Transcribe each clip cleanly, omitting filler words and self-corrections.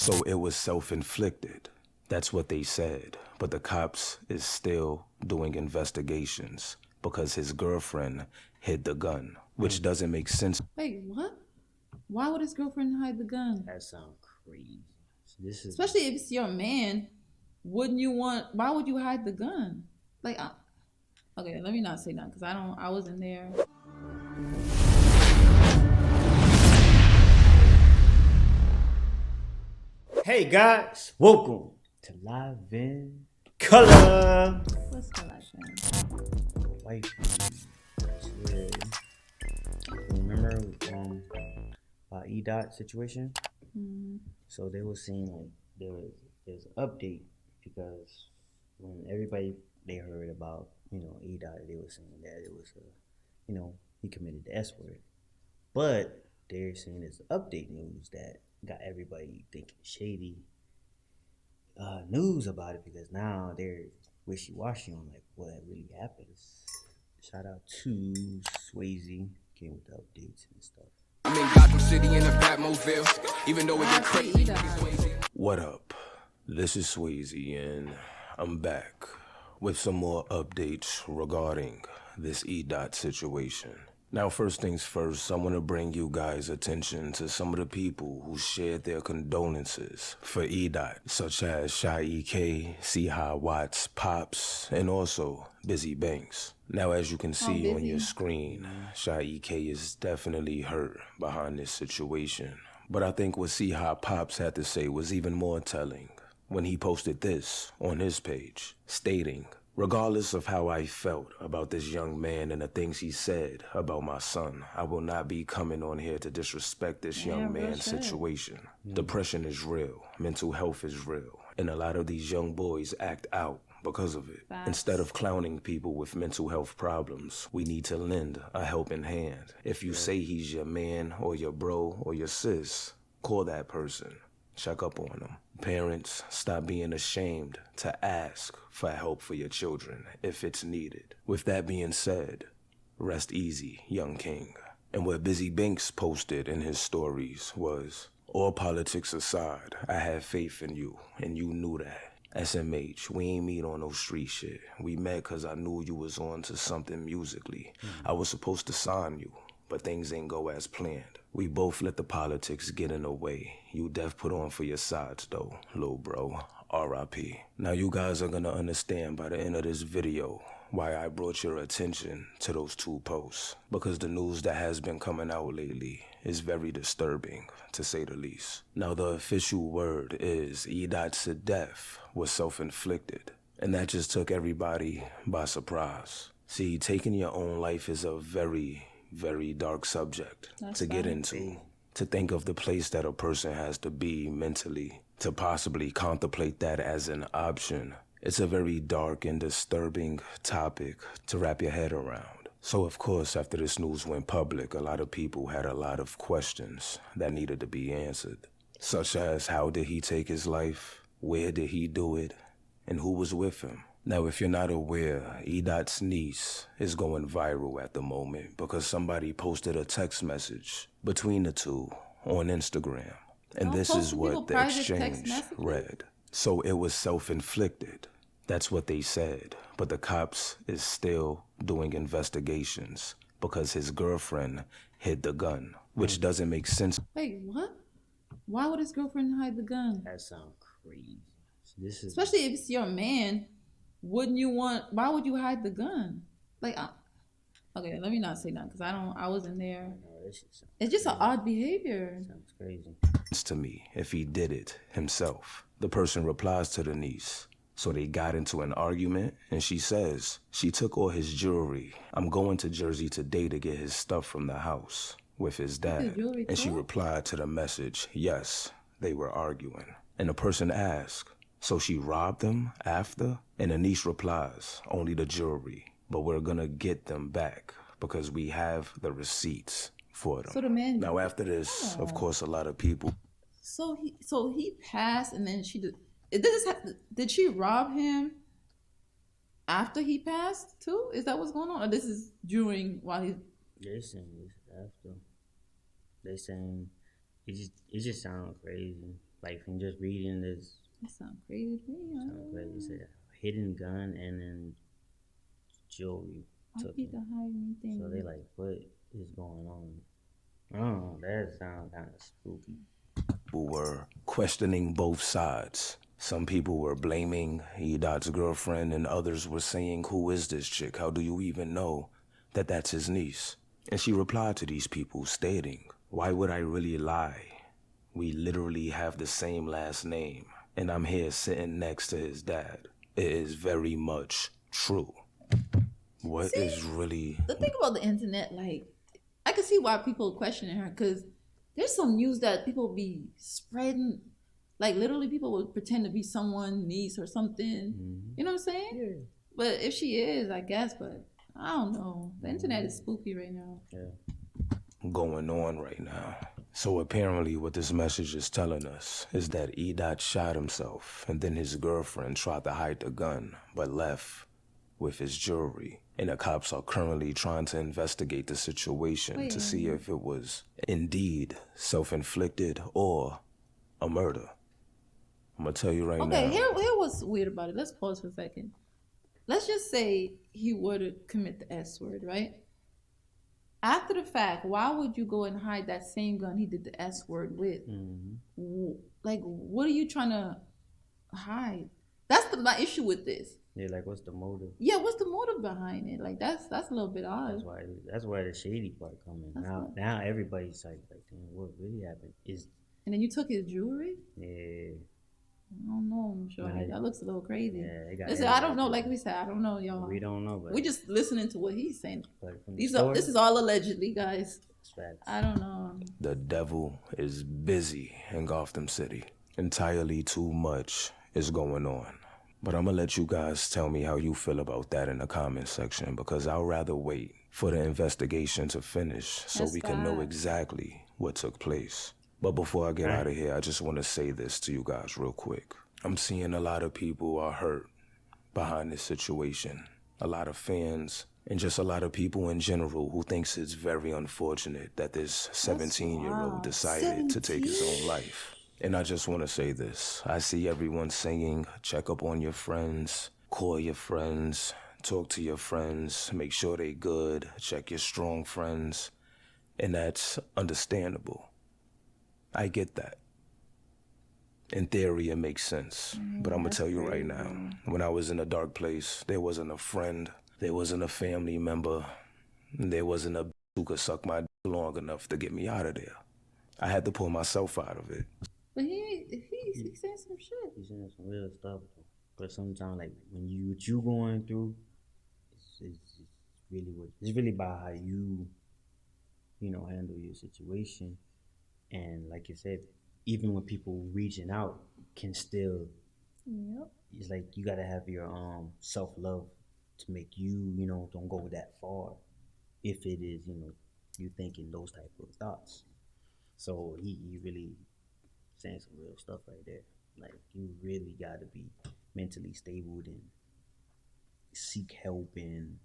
So it was self-inflicted. That's what they said. But the cops is still doing investigations because his girlfriend hid the gun, which doesn't make sense. Wait, what? Why would his girlfriend hide the gun? That sounds crazy. This is especially if it's your man. Wouldn't you want? Why would you hide the gun? Like, okay, let me not say that because I wasn't there. Hey guys, welcome to Live in Color. What's the last name? Wife, remember Edot situation? So they were saying like there's an update because when everybody they heard about Edot, they were saying that it was he committed the S word, but they're saying there's update news that got everybody thinking shady news about it because now they're wishy-washy on like what really happens. Shout out to Swayze, came with the updates and stuff. I'm in Gotham City in a Batmobile, even though it get crazy. What up? This is Swayze and I'm back with some more updates regarding this Edot situation. Now, first things first, I want to bring you guys attention to some of the people who shared their condolences for Edot, such as Tjay, C-High Watts, Pops, and also Busy Banks. Now, as you can see on your screen, Tjay is definitely hurt behind this situation. But I think what C-High Pops had to say was even more telling when he posted this on his page, stating, "Regardless of how I felt about this young man and the things he said about my son, I will not be coming on here to disrespect this young man's situation. Depression is real, mental health is real, and a lot of these young boys act out because of it. Instead of clowning people with mental health problems, we need to lend a helping hand. If you say he's your man or your bro or your sis, call that person. Check up on them. Parents, stop being ashamed to ask for help for your children if it's needed. With that being said, rest easy, young king." And what Busy Banks posted in his stories was, "All politics aside, I had faith in you, and you knew that. SMH, we ain't meet on no street shit. We met cause I knew you was on to something musically. I was supposed to sign you, but things ain't go as planned. We both let the politics get in the way. You def put on for your sides though, lil' bro. R.I.P. Now you guys are gonna understand by the end of this video why I brought your attention to those two posts. Because the news that has been coming out lately is very disturbing, to say the least. Now the official word is Edot's death was self-inflicted. And that just took everybody by surprise. See, taking your own life is a very dark subject to get into. To think of the place that a person has to be mentally to possibly contemplate that as an option. It's a very dark and disturbing topic to wrap your head around. So of course, after this news went public, a lot of people had a lot of questions that needed to be answered. Such as, how did he take his life? Where did he do it? And who was with him? Now, if you're not aware, Edot's niece is going viral at the moment because somebody posted a text message between the two on Instagram. And this is what the exchange read. So it was self-inflicted. That's what they said. But the cops is still doing investigations because his girlfriend hid the gun, which doesn't make sense. Wait, what? Why would his girlfriend hide the gun? That sounds crazy. This is especially if it's your man. Wouldn't you want? Why would you hide the gun? Like, okay, let me not say that because I wasn't there. It's just an odd behavior. Sounds crazy. To me, if he did it himself. The person replies to the niece. So they got into an argument and she says she took all his jewelry. I'm going to Jersey today to get his stuff from the house with his dad. And she replied to the message, yes, they were arguing. And the person asked, so she robbed them after? And the niece replies, only the jewelry, but we're gonna get them back because we have the receipts for them. So the man. Now after this, of course, a lot of people. So he passed, and then she did. Did she rob him after he passed too? Is that what's going on, or this is during while he? They're saying this after. They saying it just sounds crazy. like from just reading this. That sounds crazy to me. Sounds crazy. It's a hidden gun and then jewelry. Why people hide anything? So they like, what is going on? I don't know. That sounds kind of spooky. People were questioning both sides. Some people were blaming Edot's girlfriend, and others were saying, who is this chick? How do you even know that that's his niece? And she replied to these people stating, why would I really lie? We literally have the same last name, and I'm here sitting next to his dad. It is very much true. What is really... The thing about the internet, like, I can see why people are questioning her, because there's some news that people be spreading. Like, literally, people would pretend to be someone's niece or something. You know what I'm saying? Yeah. But if she is, I guess, but I don't know. The internet is spooky right now. Yeah. Going on right now. So apparently what this message is telling us is that Edot shot himself, and then his girlfriend tried to hide the gun, but left with his jewelry. And the cops are currently trying to investigate the situation to see if it was indeed self-inflicted or a murder. I'm gonna tell you right now. Okay, here what's weird about it. Let's pause for a second. Let's just say he were to commit the S word, right? After the fact, why would you go and hide that same gun he did the S word with? Like, what are you trying to hide? That's my issue with this. Yeah, like what's the motive? Yeah, what's the motive behind it? Like that's a little bit odd. That's why the shady part come in. Now everybody's like, damn, what really happened? And then you took his jewelry? Yeah. I don't know, Shorty. That looks a little crazy. Yeah, listen, I don't know. Like we said, I don't know, y'all. We don't know, but we just listening to what he's saying. This is all allegedly, guys. I don't know. The devil is busy in Gotham City. Entirely too much is going on. But I'm gonna let you guys tell me how you feel about that in the comment section, because I'll rather wait for the investigation to finish so we can know exactly what took place. But before I get out of here, I just want to say this to you guys real quick. I'm seeing a lot of people are hurt behind this situation. A lot of fans and just a lot of people in general who thinks it's very unfortunate that this 17-year-old decided to take his own life. And I just want to say this. I see everyone saying, check up on your friends, call your friends, talk to your friends, make sure they good, check your strong friends. And that's understandable. I get that. In theory, it makes sense. But I'm going to tell you right now, when I was in a dark place, there wasn't a friend, there wasn't a family member, there wasn't a who could suck my dick long enough to get me out of there. I had to pull myself out of it. But he's saying some shit. He's saying some real stuff. But sometimes, like, when what you going through, it's really about how you handle your situation. And like you said, even when people reaching out can still, it's like you gotta have your self-love to make you, don't go that far. If it is, you thinking those type of thoughts. So he really saying some real stuff right there. Like, you really gotta be mentally stable and seek help and,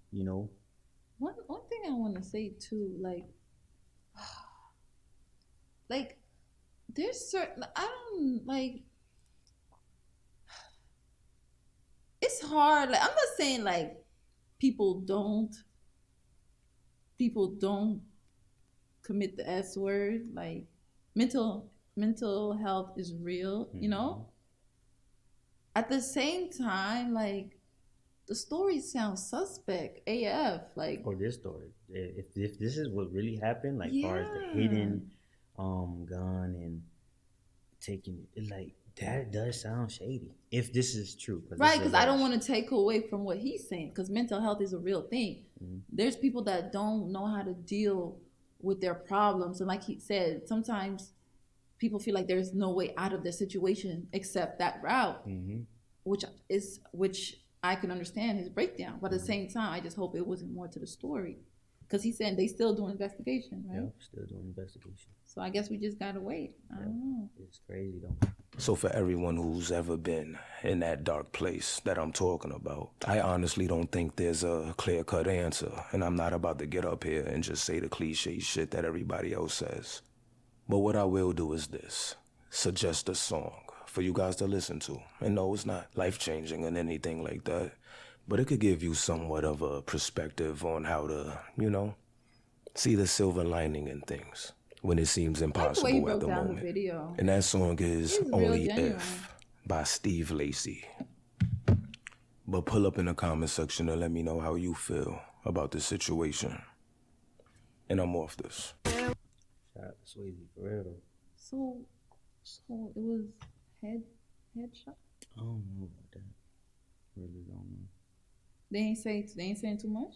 One thing I want to say too, like there's certain, it's hard. Like, I'm not saying like people don't commit the S word. Like, mental health is real, At the same time, like, the story sounds suspect AF. Like, or this story, if this is what really happened, like, far as the hidden gun and taking it, like, that does sound shady. If this is true, right? Because I don't want to take away from what he's saying, because mental health is a real thing. There's people that don't know how to deal with their problems, and like he said, sometimes people feel like there's no way out of their situation except that route, which I can understand his breakdown. But at the same time, I just hope it wasn't more to the story, because he's saying they still doing investigation, right? Yeah, still doing investigation. So I guess we just gotta wait. I don't know. It's crazy though. So for everyone who's ever been in that dark place that I'm talking about, I honestly don't think there's a clear-cut answer, and I'm not about to get up here and just say the cliche shit that everybody else says. But what I will do is this. suggest a song for you guys to listen to. And no, it's not life-changing and anything like that, but it could give you somewhat of a perspective on how to, you know, see the silver lining in things when it seems I like the way he impossible at broke the down the moment. video. And that song is He's real Only genuine. If by Steve Lacy. But pull up in the comment section and let me know how you feel about this situation. And I'm off this. Shout out to Swayze for real though. So it was headshot. I don't know about that. Really don't know. They ain't saying too much.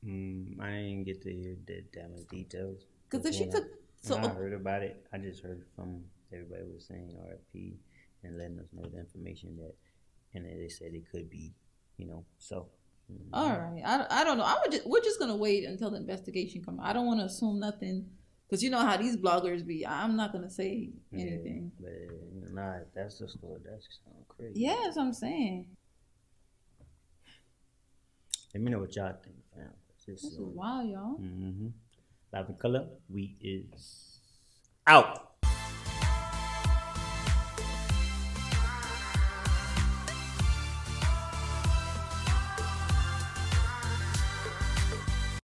I didn't get to hear that much details. Cause if she when took when I heard about it, I just heard from everybody was saying RFP and letting us know the information that, and then they said it could be, you know, so. All right, I don't know. We're just gonna wait until the investigation comes. I don't want to assume nothing, cause you know how these bloggers be. I'm not gonna say anything. Yeah, but nah, if that's the story, that's sound crazy. Yeah, that's what I'm saying. Let me know what y'all think, fam. This is wild, y'all. Live in color, we is out.